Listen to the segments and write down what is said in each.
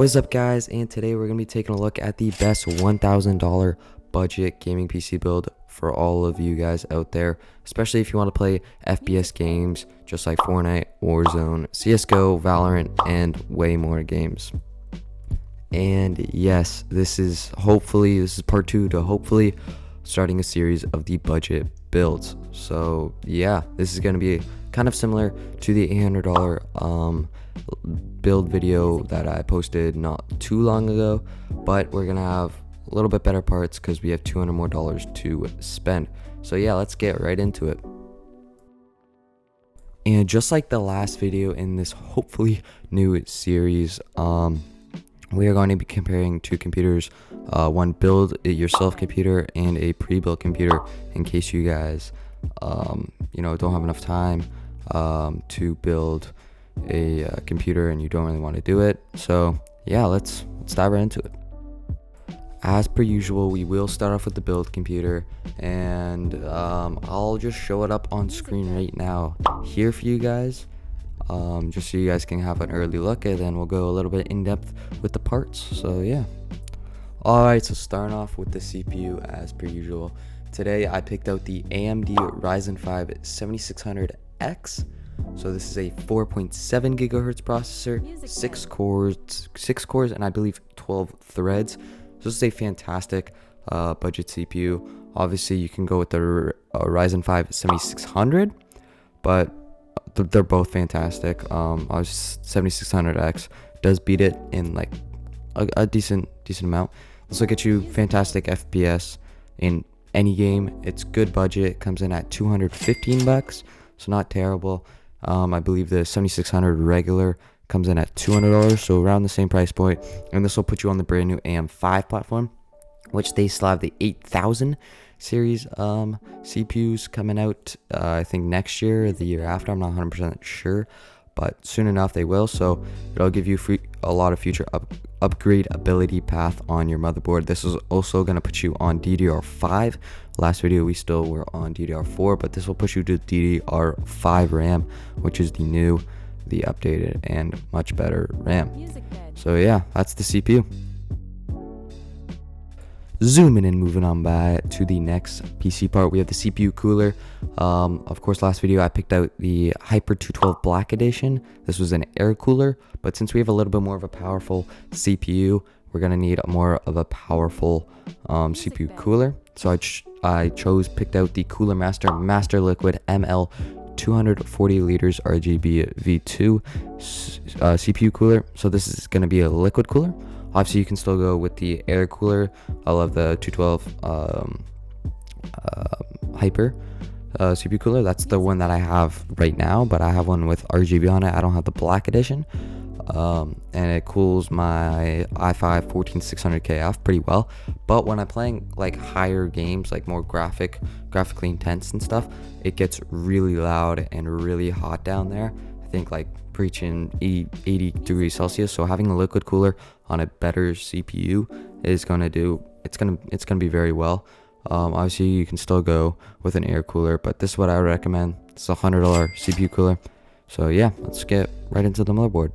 What's up, guys? And today we're going to be taking a look at the best $1,000 budget gaming PC build for all of you guys out there, especially if you want to play FPS games just like Fortnite, Warzone, CSGO, Valorant, and way more games. And yes, this is part 2 to hopefully starting a series of the budget builds. So yeah, this is going to be kind of similar to the $800 build video that I posted not too long ago, but we're gonna have a little bit better parts because we have $200 more to spend. So yeah, let's get right into it. And just like the last video in this hopefully new series, we are going to be comparing two computers, one build it yourself computer and a pre-built computer, in case you guys don't have enough time to build a computer and you don't really want to do it. So yeah, let's dive right into it. As per usual, we will start off with the build computer, and I'll just show it up on screen right now here for you guys, just so you guys can have an early look, and then we'll go a little bit in depth with the parts. So yeah, alright, so starting off with the CPU as per usual. Today I picked out the AMD Ryzen 5 7600X. So this is a 4.7 gigahertz processor, 6 cores, and I believe 12 threads. So this is a fantastic budget CPU. Obviously, you can go with the Ryzen 5 7600, but they're both fantastic. 7600X does beat it in like a decent amount. This will get you fantastic FPS in any game. It's good budget. It comes in at $215, so not terrible. I believe the 7600 regular comes in at $200, so around the same price point. And this will put you on the brand new AM5 platform, which they still have the 8000 series CPUs coming out, I think next year or the year after. I'm not 100% sure, but soon enough they will. So it'll give you a lot of future upgrade ability path on your motherboard. This is also going to put you on DDR5. Last video we still were on DDR4, but this will push you to DDR5 RAM, which is the updated and much better RAM. So yeah, that's the CPU. Zooming and moving on by to the next PC part, we have the CPU cooler. Of course, last video I picked out the Hyper 212 Black Edition. This was an air cooler, but since we have a little bit more of a powerful CPU, we're gonna need more of a powerful CPU cooler. So I picked out the Cooler Master Liquid ML 240 liters RGB V2 CPU cooler. So this is going to be a liquid cooler. Obviously, you can still go with the air cooler. I love the 212 Hyper CPU cooler. That's the one that I have right now, but I have one with RGB on it. I don't have the Black Edition. And it cools my i5 14600KF pretty well. But when I'm playing like higher games, like more graphically intense and stuff, it gets really loud and really hot down there. I think like reaching 80 degrees Celsius. So having a liquid cooler on a better CPU is gonna be very well. Obviously you can still go with an air cooler, but this is what I would recommend. It's a $100 CPU cooler. So yeah, let's get right into the motherboard.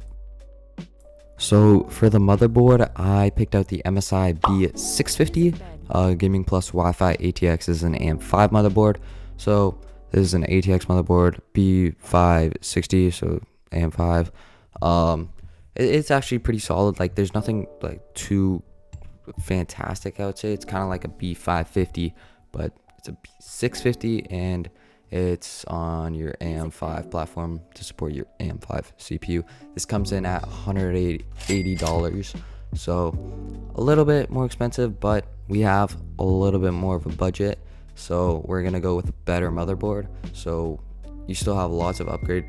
So for the motherboard, I picked out the MSI B650 Gaming Plus Wi-Fi ATX. Is an AM5 motherboard. So this is an ATX motherboard, B560, so AM5. It's actually pretty solid. Like there's nothing like too fantastic, I would say. It's kind of like a B550, but it's a B650, and it's on your AM5 platform to support your AM5 CPU. This comes in at $180, so a little bit more expensive, but we have a little bit more of a budget, so we're gonna go with a better motherboard. So you still have lots of upgrade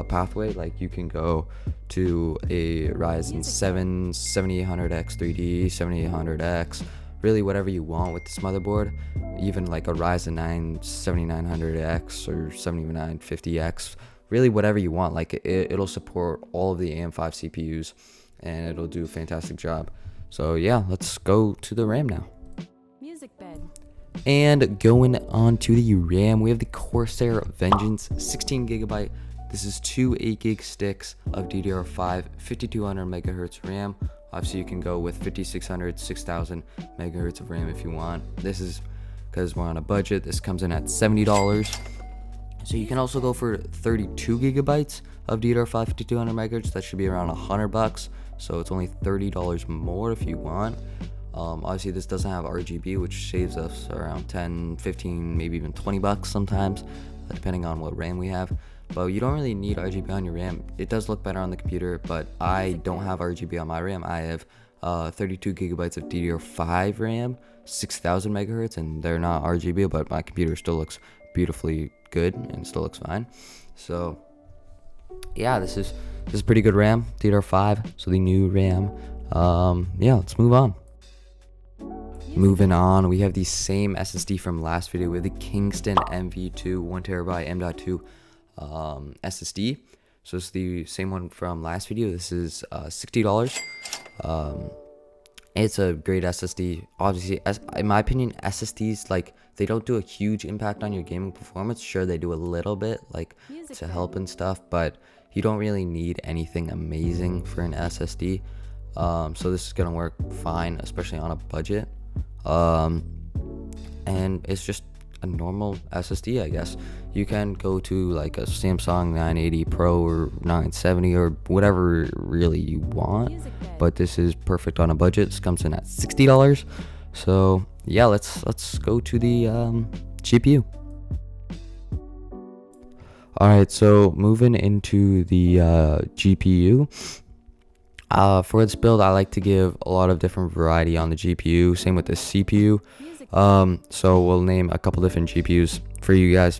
pathway. Like you can go to a Ryzen 7 7800X 3D, 7800X, really whatever you want with this motherboard. Even like a Ryzen 9 7900X or 7950X, really whatever you want. Like it'll support all of the AM5 CPUs, and it'll do a fantastic job. So yeah, let's go to the RAM now. And going on to the RAM, we have the Corsair Vengeance 16GB This is two 8 gig sticks of DDR5, 5200 megahertz RAM. Obviously you can go with 5600, 6000 megahertz of RAM if you want. This is because we're on a budget. This comes in at $70. So you can also go for 32 gigabytes of DDR5 5200 megahertz. That should be around $100. So it's only $30 more if you want. Obviously this doesn't have RGB, which saves us around 10, 15, maybe even $20 sometimes, depending on what RAM we have. But you don't really need RGB on your RAM. It does look better on the computer, but I don't have RGB on my RAM. I have 32 gigabytes of DDR5 RAM, 6000 megahertz, and they're not RGB, but my computer still looks beautifully good and still looks fine. So yeah, this is pretty good RAM, DDR5, so the new RAM. Yeah, let's move on. Moving on, we have the same SSD from last video with the Kingston MV2 1TB M.2 SSD. So it's the same one from last video. This is $60. It's a great SSD. Obviously, in my opinion, SSDs, like, they don't do a huge impact on your gaming performance. Sure, they do a little bit, like, to help and stuff, but you don't really need anything amazing for an SSD. So this is gonna work fine, especially on a budget. And it's just a normal SSD, I guess. You can go to like a Samsung 980 Pro or 970 or whatever really you want, but this is perfect on a budget. This comes in at $60. So yeah, let's go to the GPU. Alright, so moving into the GPU. For this build, I like to give a lot of different variety on the GPU. Same with the CPU. So we'll name a couple different GPUs for you guys.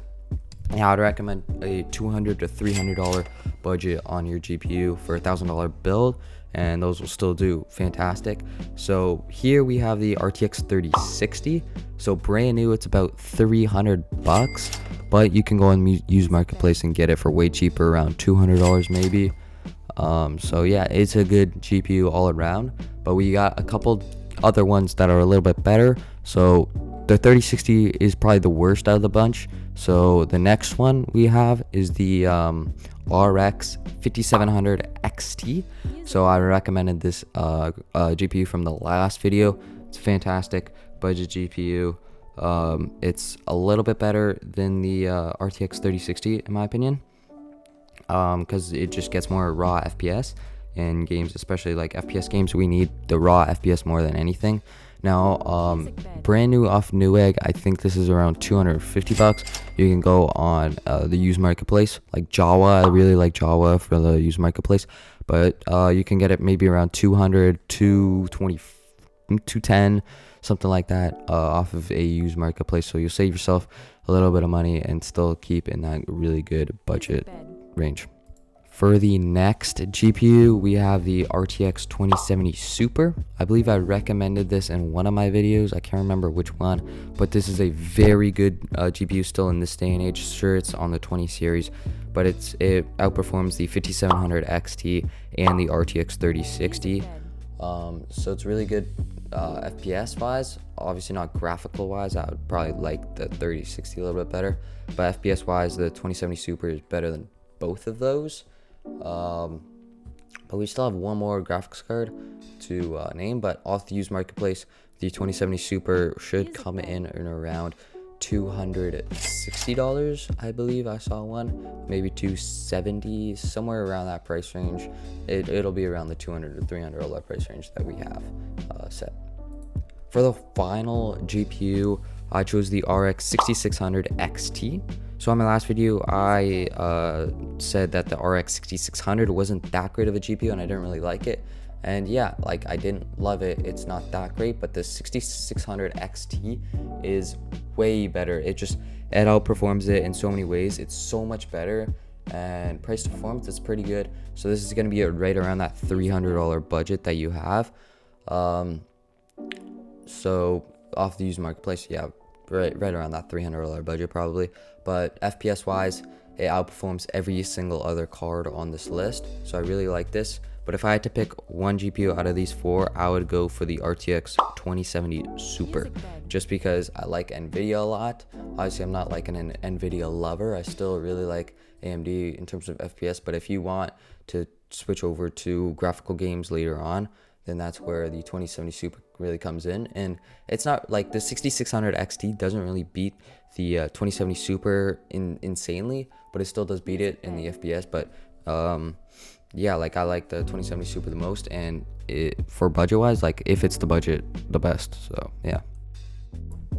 Yeah, I'd recommend a $200 to $300 budget on your GPU for a $1,000 build, and those will still do fantastic. So here we have the RTX 3060. So brand new, it's about $300, but you can go and use Marketplace and get it for way cheaper, around $200 maybe. So yeah, it's a good GPU all around, but we got a couple other ones that are a little bit better. So the 3060 is probably the worst out of the bunch. So the next one we have is the RX 5700 XT. So I recommended this GPU from the last video. It's a fantastic budget GPU. It's a little bit better than the RTX 3060 in my opinion, because it just gets more raw FPS in games, especially like FPS games. We need the raw FPS more than anything. Now, brand new off Newegg, I think this is around $250. You can go on the used marketplace, like Jawa. I really like Jawa for the used marketplace, but you can get it maybe around 200, 220, 210, something like that, off of a used marketplace. So you'll save yourself a little bit of money and still keep in that really good budget range. For the next GPU, we have the RTX 2070 Super. I believe I recommended this in one of my videos. I can't remember which one, but this is a very good GPU still in this day and age. Sure, it's on the 20 series, but it outperforms the 5700 XT and the RTX 3060. So it's really good FPS wise. Obviously not graphical wise. I would probably like the 3060 a little bit better, but FPS wise, the 2070 Super is better than both of those. But we still have one more graphics card to name, but off the used marketplace, the 2070 Super should come in around $260. I believe I saw one, maybe $270, somewhere around that price range. It'll be around the $200 to $300 price range that we have set. For the final GPU, I chose the RX 6600 XT. So on my last video, I said that the RX 6600 wasn't that great of a GPU and I didn't really like it. And yeah, like, I didn't love it. It's not that great, but the 6600 XT is way better. It outperforms it in so many ways. It's so much better, and price to performance, it's pretty good. So this is going to be right around that $300 budget that you have. So off the used marketplace, yeah, right around that $300 budget probably. But FPS wise, it outperforms every single other card on this list, so I really like this. But if I had to pick one GPU out of these four, I would go for the RTX 2070 Super, just because I like NVIDIA a lot. Obviously, I'm not like an NVIDIA lover. I still really like AMD in terms of FPS, but if you want to switch over to graphical games later on, then that's where the 2070 Super really comes in. And it's not like the 6600 XT doesn't really beat the 2070 Super insanely, but it still does beat it in the FPS. But yeah, like I like the 2070 Super the most, and for budget wise, like if it's the budget, the best. So yeah.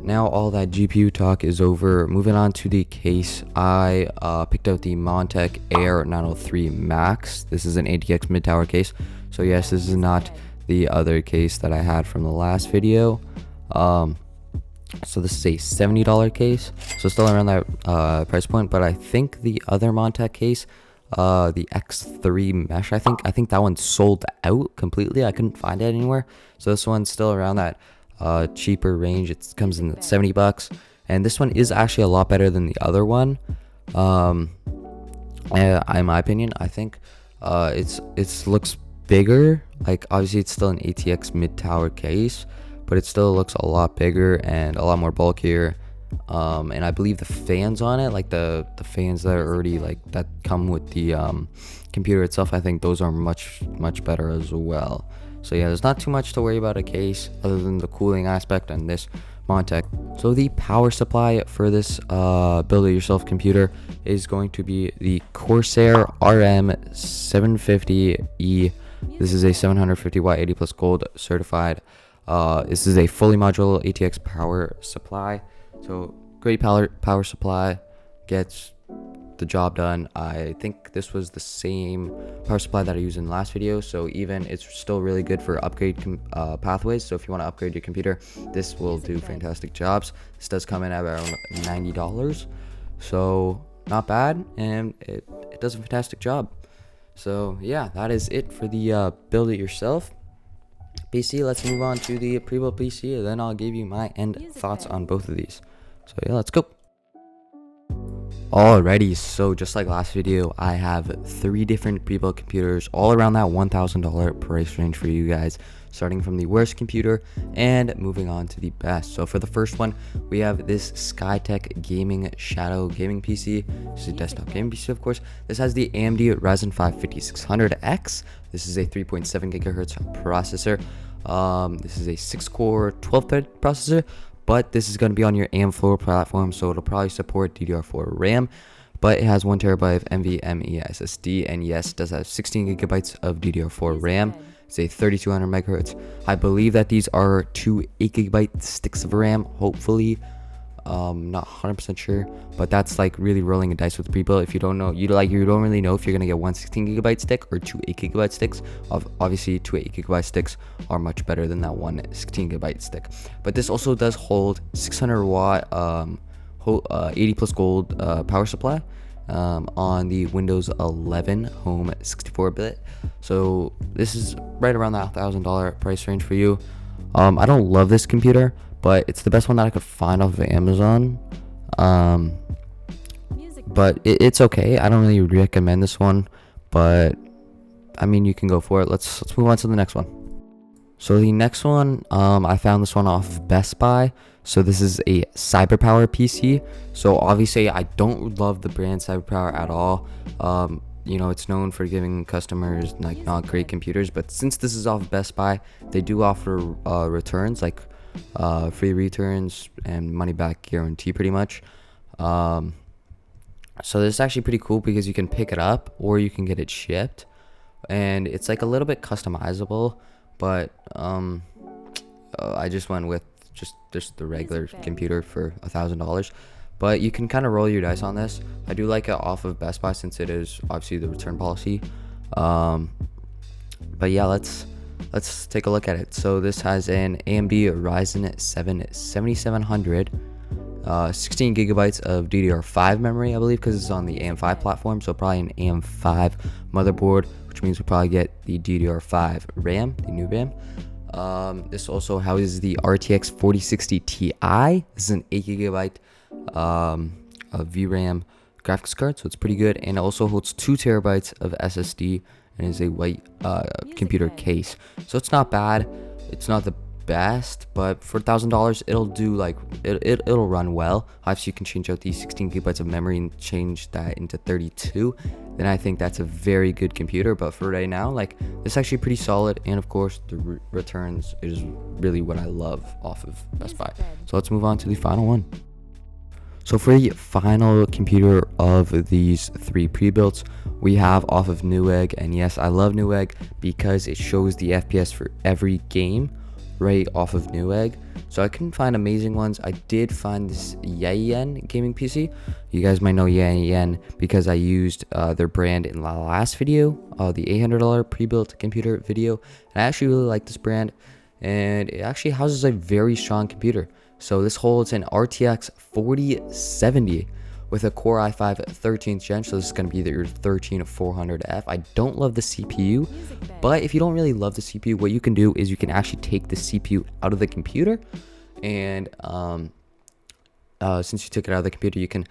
Now all that GPU talk is over. Moving on to the case, I picked out the Montech Air 903 Max. This is an ATX mid-tower case. So yes, this is not the other case that I had from the last video. So this is a $70 case, so still around that price point. But I think the other Montech case, the X3 mesh, I think that one sold out completely. I couldn't find it anywhere. So this one's still around that cheaper range. It comes in at $70, and this one is actually a lot better than the other one. In my opinion, I think it looks bigger. Like obviously it's still an ATX mid-tower case, but it still looks a lot bigger and a lot more bulkier. And I believe the fans on it, like the fans that are already like that come with the computer itself, I think those are much better as well. So yeah, there's not too much to worry about a case other than the cooling aspect and this Montech. So the power supply for this build it yourself computer is going to be the Corsair RM750E. This is a 750 watt 80 plus gold certified. This is a fully modular ATX power supply. So great power supply, gets the job done. I think this was the same power supply that I used in the last video, so even it's still really good for upgrade pathways. So if you want to upgrade your computer, this will do fantastic jobs. This does come in at around $90, so not bad, and it does a fantastic job. So yeah, that is it for the build it yourself PC. Let's move on to the pre-built PC, and then I'll give you my end thoughts on both of these. So yeah, let's go. Alrighty, so just like last video, I have 3 different pre-built computers all around that $1,000 price range for you guys, starting from the worst computer and moving on to the best. So for the first one, we have this Skytech Gaming Shadow Gaming PC. This is a desktop gaming PC, of course. This has the AMD Ryzen 5 5600X. This is a 3.7 gigahertz processor. This is a 6-core 12-thread processor, but this is going to be on your AM4 platform, so it'll probably support DDR4 RAM, but it has 1 terabyte of NVMe SSD, and yes, it does have 16 gigabytes of DDR4 RAM. It's a 3200 megahertz. I believe that these are 2 8GB sticks of RAM, hopefully. Not 100% sure, but that's like really rolling a dice with pre-built. If you don't know, you don't really know if you're gonna get one 16GB stick or 2 8GB sticks. Obviously 2 8GB sticks are much better than that one 16GB stick. But this also does hold 600 watt 80 plus gold power supply on the Windows 11 Home 64-bit. So this is right around that $1,000 price range for you. I don't love this computer, but it's the best one that I could find off of Amazon. But it's okay. I don't really recommend this one, but I mean, you can go for it. Let's move on to the next one. So the next one, I found this one off of Best Buy. So this is a CyberPower PC. So obviously I don't love the brand CyberPower at all. You know, it's known for giving customers like not great computers, but since this is off Best Buy, they do offer returns, like free returns and money back guarantee pretty much. So this is actually pretty cool because you can pick it up or you can get it shipped, and it's like a little bit customizable, but I just went with just the regular computer for $1,000. But you can kind of roll your dice on this. I do like it off of Best Buy since it is obviously the return policy. But yeah, let's take a look at it. So this has an AMD Ryzen 7 7700, 16 gigabytes of DDR5 memory, I believe, because it's on the AM5 platform. So probably an AM5 motherboard, which means we'll probably get the DDR5 RAM, the new RAM. This also houses the RTX 4060 Ti. This is an 8 gigabyte VRAM graphics card, so it's pretty good, and it also holds 2 terabytes of SSD and it's a white computer case. So it's not bad. It's not the best, but for $1,000 it'll do, like it'll run well. Obviously you can change out these 16 gigabytes of memory and change that into 32, then I think that's a very good computer. But for right now, like, it's actually pretty solid, and of course the returns is really what I love off of Best Buy. So let's move on to the final one. So for the final computer of these 3 pre-builts, we have off of Newegg, and yes, I love Newegg because it shows the FPS for every game right off of Newegg. So I couldn't find amazing ones. I did find this Yayen gaming PC. You guys might know Yayen because I used their brand in the last video, the $800 pre-built computer video. And I actually really like this brand, and it actually houses a very strong computer. So this holds an RTX 4070 with a Core i5 13th gen, so this is going to be your 13400F. I don't love the CPU, but if you don't really love the CPU, what you can do is you can actually take the CPU out of the computer, and since you took it out of the computer, you can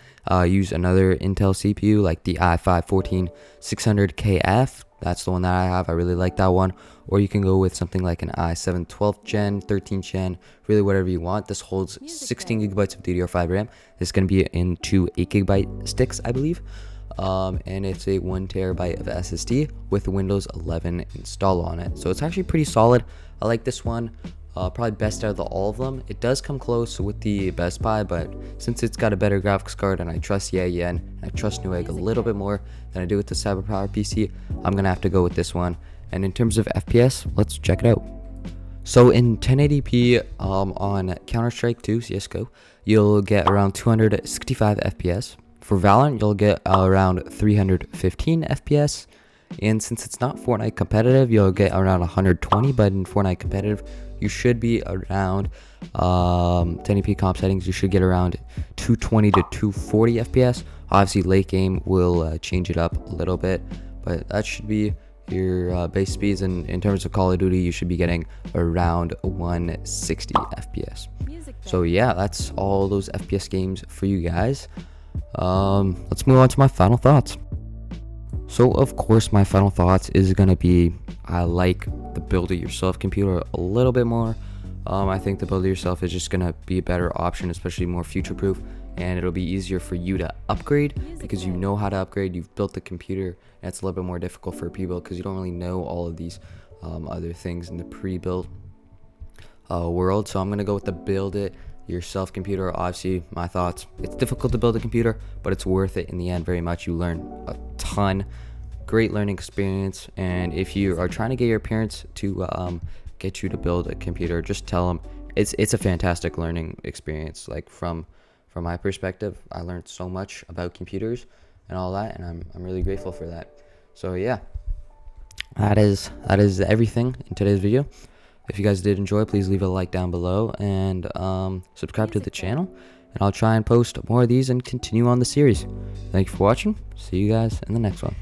use another Intel CPU like the i5 14600KF. That's the one that I have. I really like that one. Or you can go with something like an i7 12th gen, 13th gen, really whatever you want. This holds 16 gigabytes of DDR5 RAM. It's going to be in 2 8 gigabyte sticks, I believe. And it's a 1 terabyte of SSD with Windows 11 installed on it. So it's actually pretty solid. I like this one. Probably best out of all of them. It does come close with the Best Buy, but since it's got a better graphics card, and I trust Yayen, and I trust Newegg a little bit more than I do with the CyberPower PC, I'm gonna have to go with this one. And in terms of FPS, let's check it out. So in 1080p on Counter-Strike 2 CSGO, you'll get around 265 FPS. For Valorant, you'll get around 315 FPS. And since it's not Fortnite competitive, you'll get around 120, but in Fortnite competitive, you should be around 1080p comp settings, you should get around 220 to 240 FPS. Obviously late game will change it up a little bit, but that should be your base speeds. And in terms of Call of Duty, you should be getting around 160 FPS. So yeah, that's all those FPS games for you guys. Let's move on to my final thoughts. So of course my final thoughts is gonna be, I like the build it yourself computer a little bit more. I think the build it yourself is just gonna be a better option, especially more future proof, and it'll be easier for you to upgrade because you know how to upgrade. You've built the computer, and it's a little bit more difficult for a pre-build because you don't really know all of these other things in the pre-built world. So I'm gonna go with the build it yourself computer. Obviously my thoughts, it's difficult to build a computer, but it's worth it in the end very much. You learn a ton, great learning experience. And if you are trying to get your parents to get you to build a computer, just tell them it's a fantastic learning experience. Like from my perspective, I learned so much about computers and all that, and I'm really grateful for that. So yeah, that is everything in today's video. If you guys did enjoy, please leave a like down below and subscribe to the channel, and I'll try and post more of these and continue on the series. Thank you for watching. See you guys in the next one.